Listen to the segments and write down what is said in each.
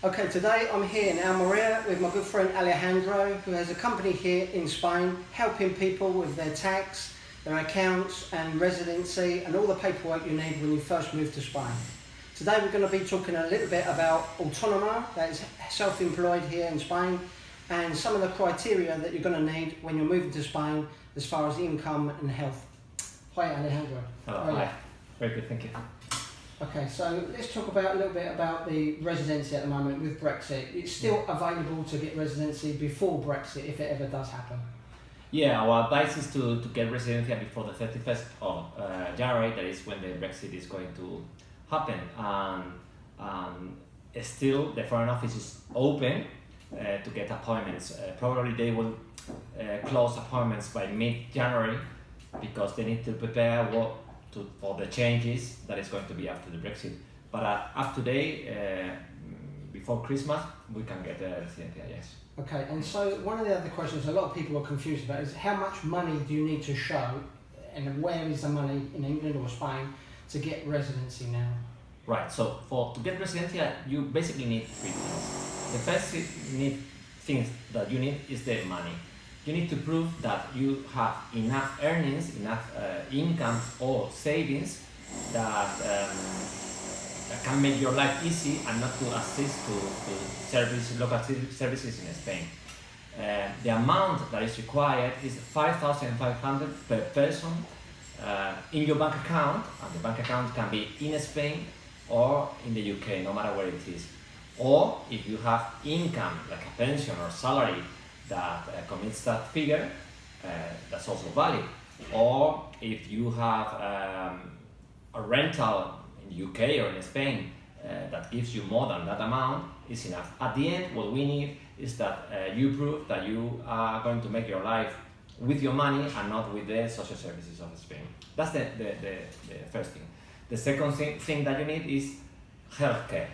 Okay, today I'm here in Almeria with my good friend Alejandro, who has a company here in Spain, helping people with their tax, their accounts and residency and all the paperwork you need when you first move to Spain. Today we're going to be talking a little bit about autónomo, that is self-employed here in Spain, and some of the criteria that you're going to need when you're moving to Spain as far as income and health. Hi Alejandro. Hello, hi. Very good, thank you. Okay, so let's talk a little bit about the residency at the moment with Brexit. It's still available to get residency before Brexit if it ever does happen. Yeah, our advice is to get residency before the 31st of January, that is when the Brexit is going to happen. And still the Foreign Office is open to get appointments. Probably they will close appointments by mid-January because they need to prepare for the changes that is going to be after the Brexit. But up to date, before Christmas, we can get residency, yes. Okay, and so one of the other questions a lot of people are confused about is how much money do you need to show and where is the money in England or Spain to get residency now? Right, so to get residency, you basically need three things. The first thing that you need is the money. You need to prove that you have enough earnings, enough income or savings that can make your life easy and not to assist to local services in Spain. The amount that is required is 5,500 per person in your bank account, and the bank account can be in Spain or in the UK, no matter where it is. Or if you have income, like a pension or salary, that commits that figure, that's also valid. Or if you have a rental in the UK or in Spain that gives you more than that amount, is enough. At the end, what we need is that you prove that you are going to make your life with your money and not with the social services of Spain. That's the first thing. The second thing that you need is healthcare.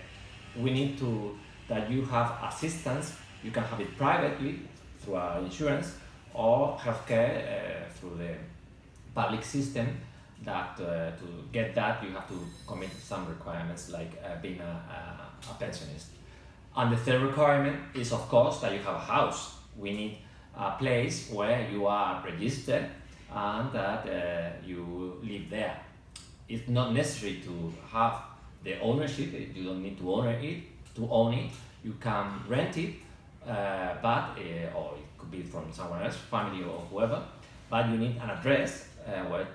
We need that you have assistance. You can have it privately through our insurance or healthcare through the public system. That to get that you have to commit some requirements like being a pensionist. And the third requirement is, of course, that you have a house. We need a place where you are registered and that you live there. It's not necessary to have the ownership. You don't need to own it. You can rent it. Or it could be from someone else, family or whoever, but you need an address where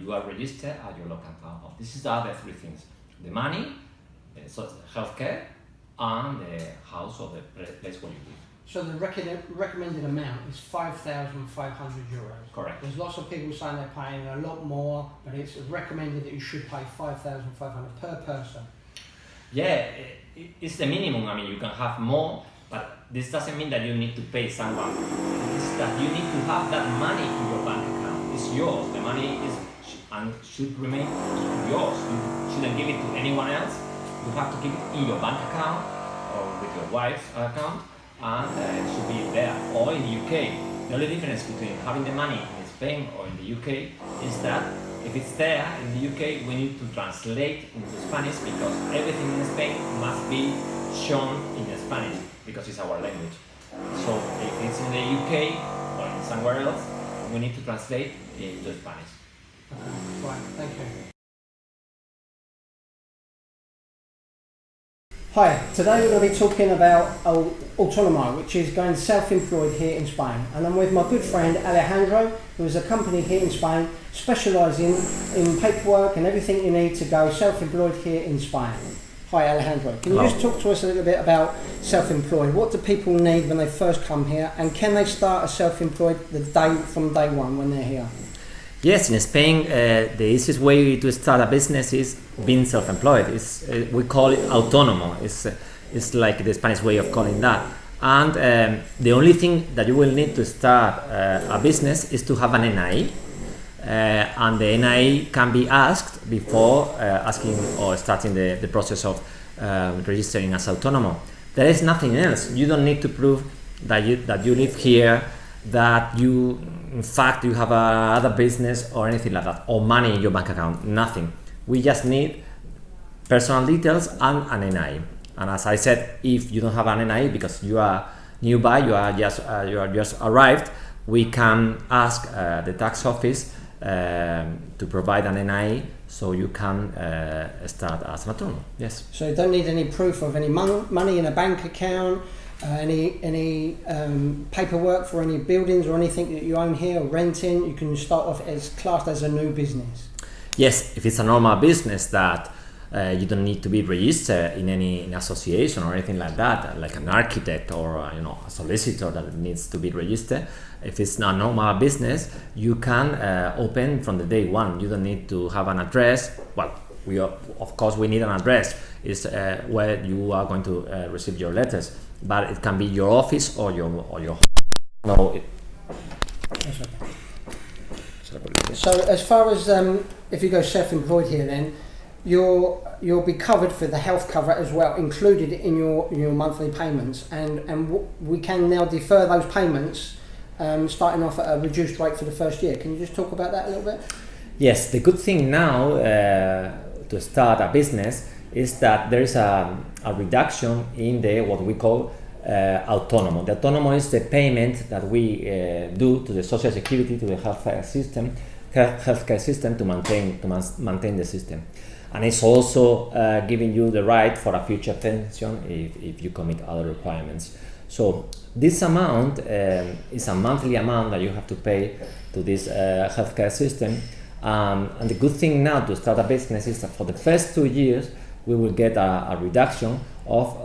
you are registered at your local town hall. These are the three things: the money, so healthcare, and the house or the place where you live. So the recommended amount is €5,500. Correct. There's lots of people saying they're paying a lot more, but it's recommended that you should pay €5,500 per person. Yeah, it's the minimum. I mean, you can have more, but this doesn't mean that you need to pay someone. It's that you need to have that money in your bank account. It's yours. The money is and should remain yours. You shouldn't give it to anyone else. You have to keep it in your bank account or with your wife's account, and it should be there. Or in the UK. The only difference between having the money in Spain or in the UK is that if it's there in the UK, we need to translate into Spanish because everything in Spain must be shown in Spanish because it's our language. So if it's in the UK or in somewhere else, we need to translate into Spanish. Right, thank you. Hi, today we're going to be talking about autónomo, which is going self-employed here in Spain. And I'm with my good friend Alejandro, who has a company here in Spain specialising in paperwork and everything you need to go self-employed here in Spain. Hi Alejandro, can you just talk to us a little bit about self-employed? What do people need when they first come here, and can they start as self-employed from day one when they're here? Yes, in Spain, the easiest way to start a business is being self-employed. We call it autónomo. It's like the Spanish way of calling that. And the only thing that you will need to start a business is to have an NI. And the NI can be asked before asking or starting the process of registering as autónomo. There is nothing else. You don't need to prove that you live here, that you in fact you have other business or anything like that, or money in your bank account. Nothing. We just need personal details and an NI. And as I said, if you don't have an NI because you are newbie, you are just arrived, we can ask the tax office to provide an NI so you can start as an autonomous. Yes. So you don't need any proof of any money in a bank account, any paperwork for any buildings or anything that you own here or renting. You can start off as classed as a new business. Yes, if it's a normal business that you don't need to be registered in any association or anything like that, like an architect or a solicitor that needs to be registered. If it's not a normal business, you can open from the day one. You don't need to have an address. Well, of course we need an address. It's where you are going to receive your letters, but it can be your office or your home. No, So as far as if you go self-employed here, then you'll be covered for the health cover as well, included in your monthly payments, and we can now defer those payments, starting off at a reduced rate for the first year. Can you just talk about that a little bit? Yes, the good thing now to start a business is that there is a reduction in the what we call autonomo. The autonomo is the payment that we do to the social security, to the healthcare system to maintain the system. And it's also giving you the right for a future pension if you commit other requirements. So this amount is a monthly amount that you have to pay to this healthcare system. And the good thing now to start a business is that for the first 2 years we will get a reduction of,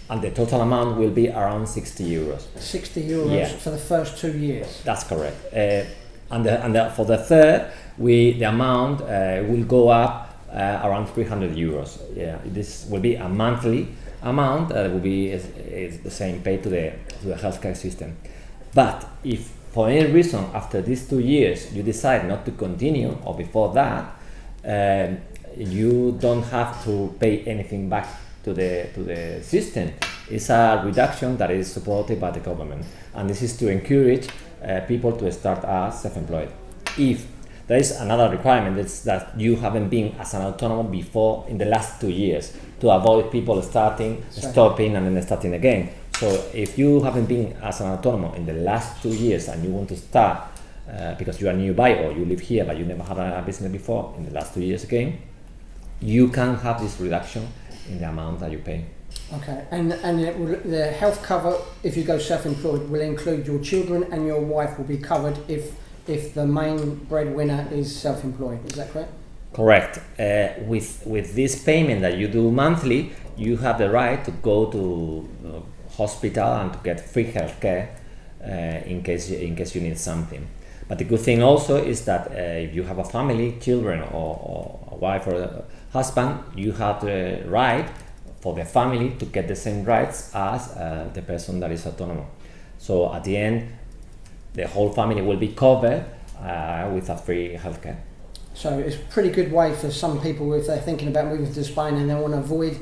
and the total amount will be around 60 euros. 60 euros, yeah, for the first 2 years. That's correct. For the third, the amount will go up around 300 euros. Yeah, this will be a monthly amount that will be is the same paid to the healthcare system. But if for any reason after these 2 years you decide not to continue, or before that, you don't have to pay anything back to the system. It's a reduction that is supported by the government, and this is to encourage people to start as self-employed. If there is another requirement, it's that you haven't been as an autonomous before in the last 2 years, to avoid people stopping, and then starting again. So if you haven't been as an autonomous in the last 2 years and you want to start because you are newbie or you live here but you never had a business before in the last 2 years again, you can have this reduction in the amount that you pay. Okay, and the health cover, if you go self-employed, will include your children, and your wife will be covered if the main breadwinner is self-employed. Is that correct? Correct. With this payment that you do monthly, you have the right to go to hospital and to get free healthcare in case you need something. But the good thing also is that if you have a family, children, or a wife or a husband, you have the right for the family to get the same rights as the person that is autonomous. So at the end, the whole family will be covered with a free healthcare. So it's a pretty good way for some people, if they're thinking about moving to Spain and they want to avoid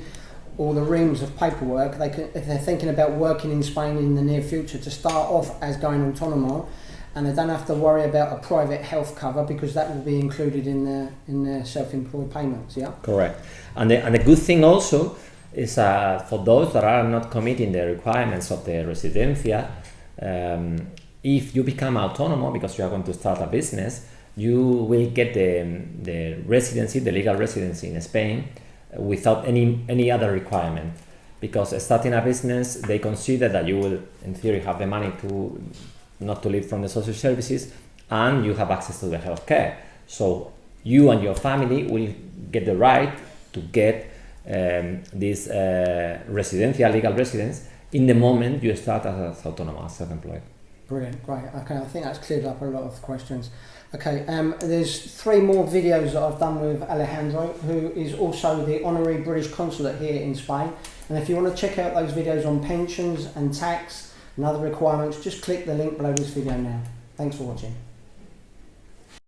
all the reams of paperwork, if they're thinking about working in Spain in the near future, to start off as going autonomous, and they don't have to worry about a private health cover because that will be included in their self-employed payments. Yeah. Correct. And the good thing also is for those that are not committing the requirements of the residencia, if you become autonomous because you are going to start a business, you will get the residency, the legal residency in Spain without any other requirement. Because starting a business, they consider that you will, in theory, have the money not to live from the social services, and you have access to the healthcare. So you and your family will get the right to get this residential legal residence in the moment you start as autonomous, self-employed. Brilliant, great. Okay, I think that's cleared up a lot of questions. Okay, there's 3 more videos that I've done with Alejandro, who is also the Honorary British Consulate here in Spain. And if you want to check out those videos on pensions and tax and other requirements, just click the link below this video now. Thanks for watching.